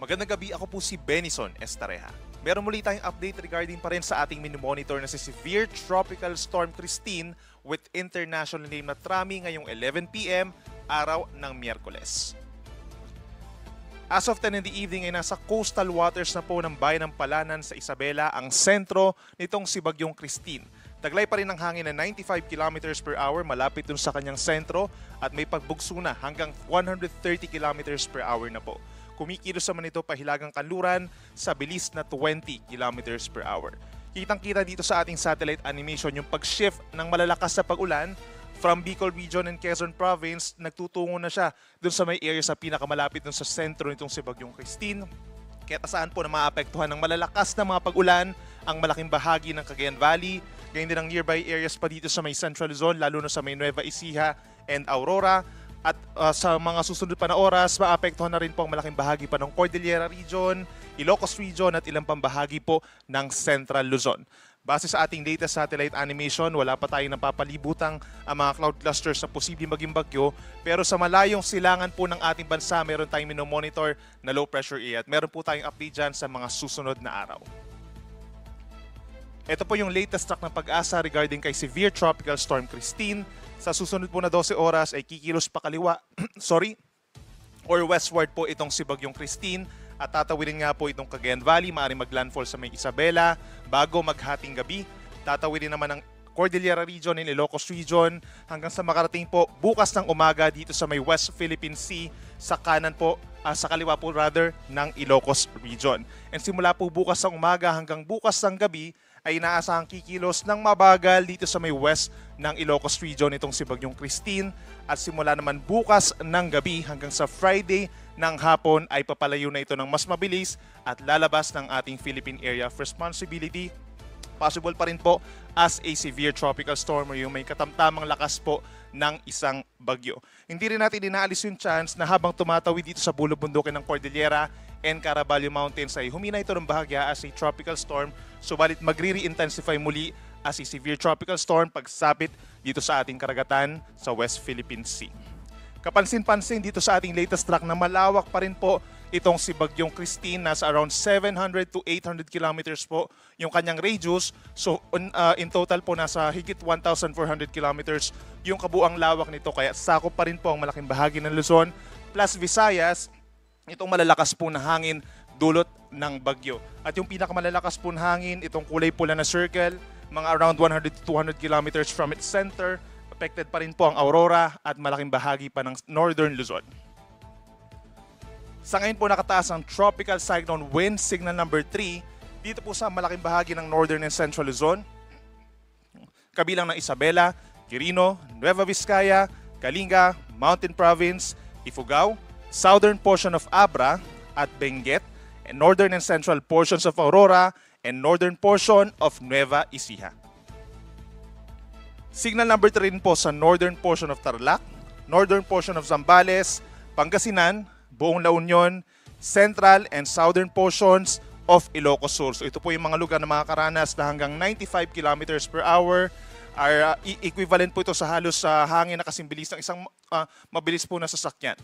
Magandang gabi, ako po si Benison Estareja. Meron muli tayong update regarding pa rin sa ating mini-monitor na si Severe Tropical Storm Christine with international name na Trami ngayong 11 p.m. araw ng Miyerkules. As of 10 in the evening ay nasa coastal waters na po ng bayan ng Palanan sa Isabela ang sentro nitong si Bagyong Christine. Taglay pa rin ang hangin na 95 km per hour malapit dun sa kanyang sentro at may pagbugso na hanggang 130 km per hour na po. Kumikilos naman ito pahilagang kanluran sa bilis na 20 km per hour. Kitang-kita dito sa ating satellite animation yung pag-shift ng malalakas na pag-ulan from Bicol Region and Quezon Province, nagtutungo na siya dun sa may area sa pinakamalapit dun sa sentro nitong si Bagyong Christine. Kaya saan po na maapektuhan ng malalakas na mga pag-ulan ang malaking bahagi ng Cagayan Valley, ganyan din ang nearby areas pa dito sa may Central Luzon, lalo na sa may Nueva Ecija and Aurora. At sa mga susunod pa na oras, maapektuhan na rin po ang malaking bahagi pa ng Cordillera Region, Ilocos Region at ilang pambahagi po ng Central Luzon. Base sa ating latest satellite animation, wala pa tayong napapalibutang ang mga cloud clusters na posibleng maging bagyo. Pero sa malayong silangan po ng ating bansa, meron tayong minomonitor na low pressure area at meron po tayong update dyan sa mga susunod na araw. Ito po yung latest track ng Pag-asa regarding kay Severe Tropical Storm Christine. Sa susunod po na 12 oras ay kikilos pa kaliwa or westward po itong si Bagyong Christine at tatawirin nga po itong Cagayan Valley, maaaring maglandfall sa may Isabela bago maghating gabi. Tatawirin naman ang Cordillera Region and Ilocos Region hanggang sa makarating po bukas ng umaga dito sa may West Philippine Sea sa kanan po, sa kaliwa po rather ng Ilocos Region. And simula po bukas ng umaga hanggang bukas ng gabi ay inaasahang kikilos ng mabagal dito sa may west ng Ilocos Region itong si Bagyong Christine at simula naman bukas ng gabi hanggang sa Friday ng hapon ay papalayo na ito ng mas mabilis at lalabas ng ating Philippine Area of Responsibility. Possible pa rin po as a severe tropical storm o yung may katamtamang lakas po ng isang bagyo. Hindi rin natin inaalis yung chance na habang tumatawid dito sa bulok-bundukin ng Cordillera and Caraballo Mountains ay humina ito ng bahagya as a tropical storm, subalit magre-re-intensify muli as a severe tropical storm pagsapit dito sa ating karagatan sa West Philippine Sea. Kapansin-pansin dito sa ating latest track na malawak pa rin po itong si Bagyong Christine, nasa around 700 to 800 kilometers po yung kanyang radius. So in total po nasa higit 1,400 kilometers yung kabuang lawak nito, kaya sakop pa rin po ang malaking bahagi ng Luzon plus Visayas itong malalakas po na hangin dulot ng bagyo. At yung pinakamalalakas po na hangin, itong kulay pula na circle, mga around 100 to 200 kilometers from its center. Affected pa rin po ang Aurora at malaking bahagi pa ng Northern Luzon. Sa ngayon po nakataas ang Tropical Cyclone Wind Signal number 3 dito po sa malaking bahagi ng Northern and Central Luzon, kabilang ng Isabela, Quirino, Nueva Vizcaya, Kalinga, Mountain Province, Ifugao, southern portion of Abra at Benguet, and northern and central portions of Aurora, and northern portion of Nueva Ecija. Signal number 3 rin po sa northern portion of Tarlac, northern portion of Zambales, Pangasinan, buong La Union, central and southern portions of Ilocos Sur. So ito po yung mga lugar na makakaranas na hanggang 95 kilometers per hour. Equivalent po ito sa halos sa hangin na kasing bilis ng isang mabilis po na sasakyan.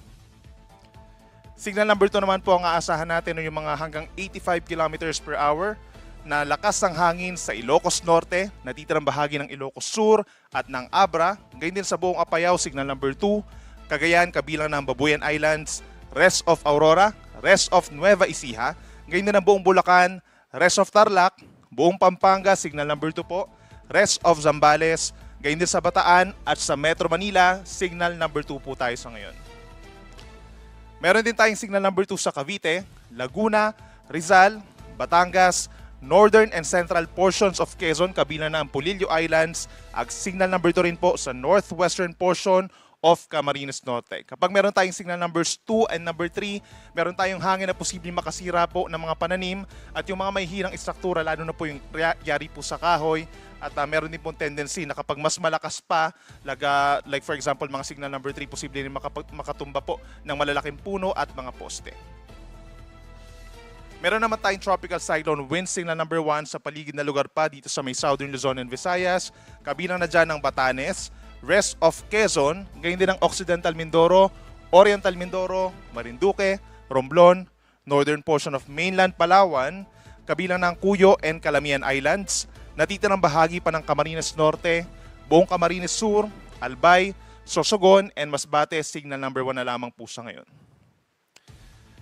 Signal number 2 naman po ang aasahan natin yung mga hanggang 85 kilometers per hour na lakas ng hangin sa Ilocos Norte, natitirang bahagi ng Ilocos Sur at ng Abra. Ganyan din sa buong Apayao, signal number 2. Cagayan, kabilang ng Babuyan Islands, rest of Aurora, rest of Nueva Ecija. Ganyan din ang buong Bulacan, rest of Tarlac, buong Pampanga, signal number 2 po. Rest of Zambales, ganyan din sa Bataan at sa Metro Manila, signal number 2 po tayo sa ngayon. Meron din tayong signal number 2 sa Cavite, Laguna, Rizal, Batangas, northern and central portions of Quezon, kabilang na ang Polillo Islands, at signal number 2 rin po sa northwestern portion of Camarines Norte. Kapag meron tayong signal numbers 2 and number 3, meron tayong hangin na posibleng makasira po ng mga pananim at yung mga may hirang istruktura, lalo na po yung yari po sa kahoy. At meron din pong tendency na kapag mas malakas pa, like for example mga signal number 3, posible rin makatumba po ng malalaking puno at mga poste. Meron naman tayong tropical cyclone wind signal number 1 sa paligid na lugar pa dito sa may southern Luzon and Visayas. Kabilang na dyan ng Batanes, rest of Quezon, gayon din ang Occidental Mindoro, Oriental Mindoro, Marinduque, Romblon, northern portion of mainland Palawan, kabilang ng Cuyo and Calamian Islands, natitirang bahagi pa ng Camarines Norte, buong Camarines Sur, Albay, Sorsogon, and Masbate, signal number 1 na lamang po sa ngayon.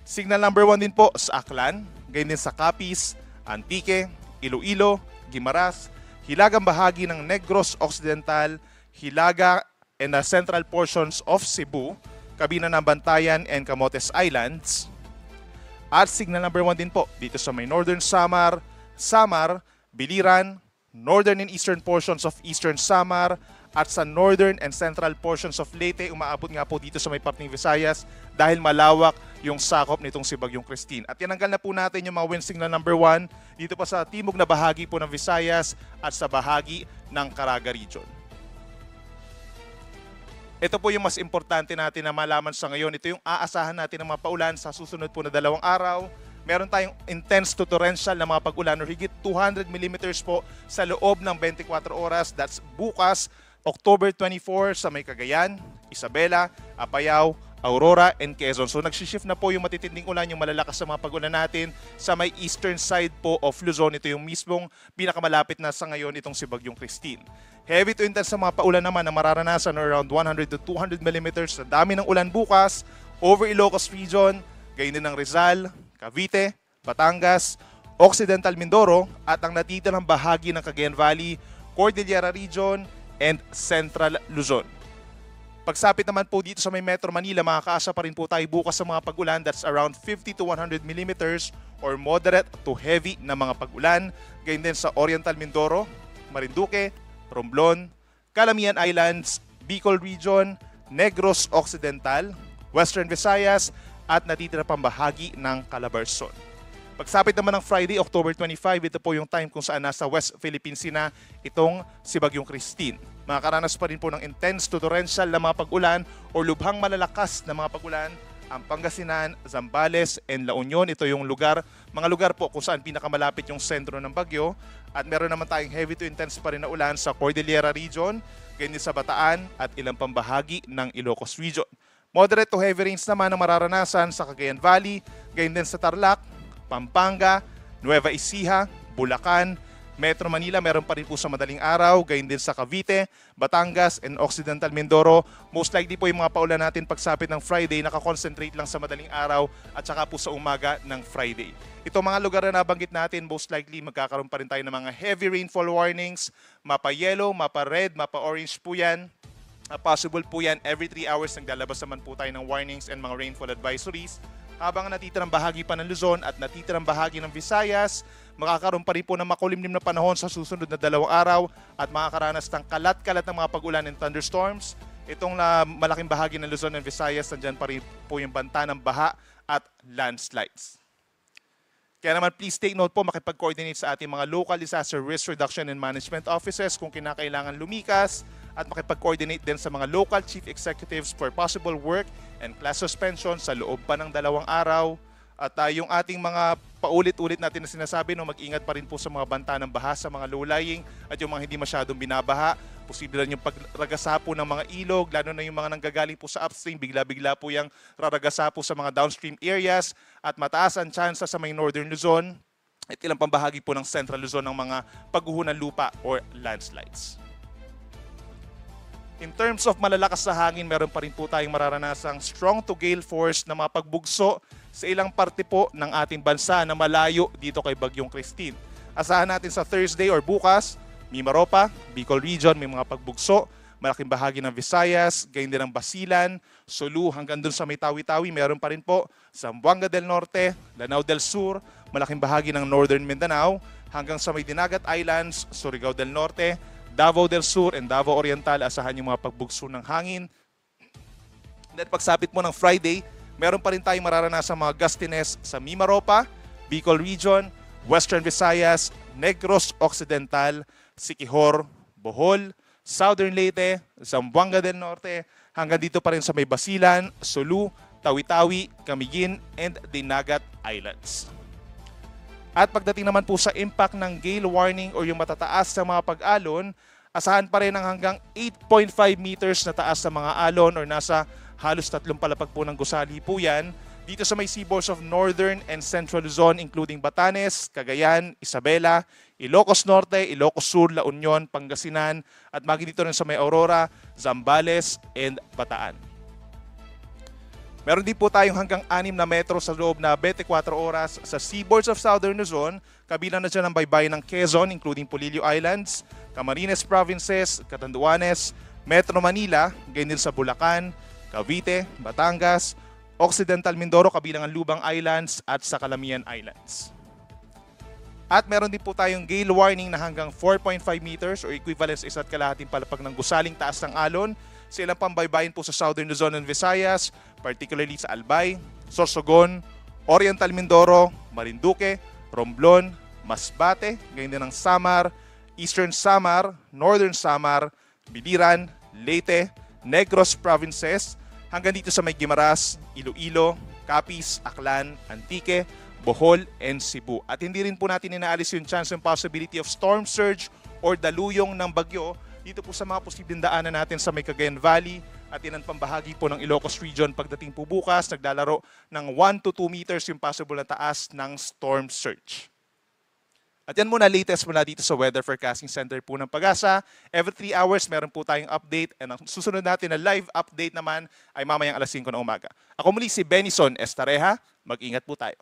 Signal number 1 din po sa Aklan, gayon din sa Capiz, Antique, Iloilo, Guimaras, hilagang bahagi ng Negros Occidental, Hilaga, and the central portions of Cebu, kabilang ng Bantayan and Camotes Islands. At signal number 1 din po dito sa may Northern Samar, Biliran, northern and eastern portions of Eastern Samar, at sa northern and central portions of Leyte, umaabot nga po dito sa may part ng Visayas dahil malawak yung sakop nitong si Bagyong Christine. At tinanggal na po natin yung mga wind signal number 1 dito pa sa timog na bahagi po ng Visayas at sa bahagi ng Caraga Region. Ito po yung mas importante natin na malaman sa ngayon. Ito yung aasahan natin ng mga paulan sa susunod po na 2 araw. Meron tayong intense to torrential na mga pag-ulan or higit 200 millimeters po sa loob ng 24 oras. That's bukas, October 24 sa may Cagayan, Isabela, Apayao, Aurora, and Quezon. So nagsishift na po yung matitinding ulan, yung malalakas sa mga pag-ulan natin sa may eastern side po of Luzon. Ito yung mismong pinakamalapit na sa ngayon itong si Bagyong Christine. Heavy to intense sa mga paulan naman na mararanasan around 100 to 200 millimeters. Sa dami ng ulan bukas, over Ilocos Region, gayon din ng Rizal, Cavite, Batangas, Occidental Mindoro, at ang natitirang bahagi ng Cagayan Valley, Cordillera Region, and Central Luzon. Pagsapit naman po dito sa may Metro Manila, makakaasa pa rin po tayo bukas sa mga pag-ulan. That's around 50 to 100 millimeters or moderate to heavy na mga pag-ulan. Gayon din sa Oriental Mindoro, Marinduque, Romblon, Calamian Islands, Bicol Region, Negros Occidental, Western Visayas, at natitira pang bahagi ng Calabarzon. Pagsapit naman ng Friday, October 25, ito po yung time kung saan nasa West Philippine Sea na itong si Bagyong Christine. Makakaranas pa rin po ng intense to torrential na mga pag-ulan o lubhang malalakas na mga pag-ulan ang Pangasinan, Zambales, and La Union. Ito yung mga lugar po kung saan pinakamalapit yung sentro ng bagyo. At meron naman tayong heavy to intense pa rin na ulan sa Cordillera Region, ganyan sa Bataan at ilang pang bahagi ng Ilocos Region. Moderate to heavy rains naman ang mararanasan sa Cagayan Valley, ganyan din sa Tarlac, Pampanga, Nueva Ecija, Bulacan, Metro Manila, meron pa rin po sa madaling araw, gayon din sa Cavite, Batangas, and Occidental Mindoro. Most likely po yung mga paulan natin pagsapit ng Friday, nakakonsentrate lang sa madaling araw at saka po sa umaga ng Friday. Ito mga lugar na nabanggit natin, most likely magkakaroon pa rin tayo ng mga heavy rainfall warnings, mapa yellow, mapa red, mapa orange po yan. Possible po yan every 3 hours, naglalabas naman po tayo ng warnings and mga rainfall advisories. Habang natitirang bahagi pa ng Luzon at natitirang bahagi ng Visayas, makakaroon pa rin po ng makulimlim na panahon sa susunod na 2 araw at makakaranas ng kalat-kalat ng mga pag-ulan and thunderstorms. Itong malaking bahagi ng Luzon and Visayas, nandyan pa rin po yung banta ng baha at landslides. Kaya naman please take note po, makipag-coordinate sa ating mga local disaster risk reduction and management offices kung kinakailangan lumikas, at makipag-coordinate din sa mga local chief executives for possible work and class suspension sa loob pa ng 2 araw. At yung ating mga paulit-ulit natin na sinasabi, mag-ingat pa rin po sa mga banta ng baha sa mga low-lying at yung mga hindi masyadong binabaha. Posible rin yung pagragasa po ng mga ilog, lalo na yung mga nanggagaling po sa upstream, bigla-bigla po yung raragasa po sa mga downstream areas, at mataas ang tsansa sa may northern Luzon at ilang pambahagi po ng central Luzon ng mga pagguho ng lupa or landslides. In terms of malalakas sa hangin, meron pa rin po tayong mararanasang strong to gale force na mga pagbugso sa ilang parte po ng ating bansa na malayo dito kay Bagyong Christine. Asahan natin sa Thursday or bukas, Mimaropa, Bicol Region, may mga pagbugso. Malaking bahagi ng Visayas, gayon din ng Basilan, Sulu, hanggang dun sa may Tawi-Tawi, meron pa rin po Zamboanga del Norte, Lanao del Sur, malaking bahagi ng Northern Mindanao, hanggang sa may Dinagat Islands, Surigao del Norte, Davao del Sur, and Davao Oriental. Asahan yung mga pagbugso ng hangin. Then pagsapit mo ng Friday, meron pa rin tayong mararanasan mga gustiness sa Mimaropa, Bicol Region, Western Visayas, Negros Occidental, Siquijor, Bohol, Southern Leyte, Zamboanga del Norte, hanggang dito pa rin sa may Basilan, Sulu, Tawi-Tawi, Camiguin, and Dinagat Islands. At pagdating naman po sa impact ng gale warning o yung matataas sa mga pag-alon, asahan pa rin ang hanggang 8.5 meters na taas sa mga alon or nasa halos 3 palapag po ng gusali po yan. Dito sa may seaboards of Northern and Central Luzon including Batanes, Cagayan, Isabela, Ilocos Norte, Ilocos Sur, La Union, Pangasinan at magi dito rin sa may Aurora, Zambales and Bataan. Meron din po tayong hanggang 6 na metro sa loob na 24 oras sa seaboards of Southern Luzon, kabilang na dyan ang baybayin ng Quezon including Polillo Islands, Camarines Provinces, Catanduanes, Metro Manila, ganyan din sa Bulacan, Cavite, Batangas, Occidental Mindoro kabilang ang Lubang Islands at sa Calamian Islands. At meron din po tayong gale warning na hanggang 4.5 meters or equivalent sa 1.5 palapag ng gusaling taas ng alon sa ilang pambaybayin po sa Southern Luzon and Visayas, particularly sa Albay, Sorsogon, Oriental Mindoro, Marinduque, Romblon, Masbate, ganyan din ang Samar, Eastern Samar, Northern Samar, Biliran, Leyte, Negros Provinces, hanggang dito sa may Guimaras, Iloilo, Capiz, Aklan, Antique, Bohol, and Cebu. At hindi rin po natin inaalis yung chance and possibility of storm surge or daluyong ng bagyo dito po sa mga posibleng daanan natin sa may Cagayan Valley at ilang pambahagi po ng Ilocos Region pagdating po bukas, naglalaro ng 1 to 2 meters yung possible na taas ng storm surge. At yan muna latest mula dito sa Weather Forecasting Center po ng Pag-asa. Every 3 hours meron po tayong update and ang susunod natin na live update naman ay mamayang alas 5 ng umaga. Ako muli si Benison Estareja. Mag-ingat po tayo.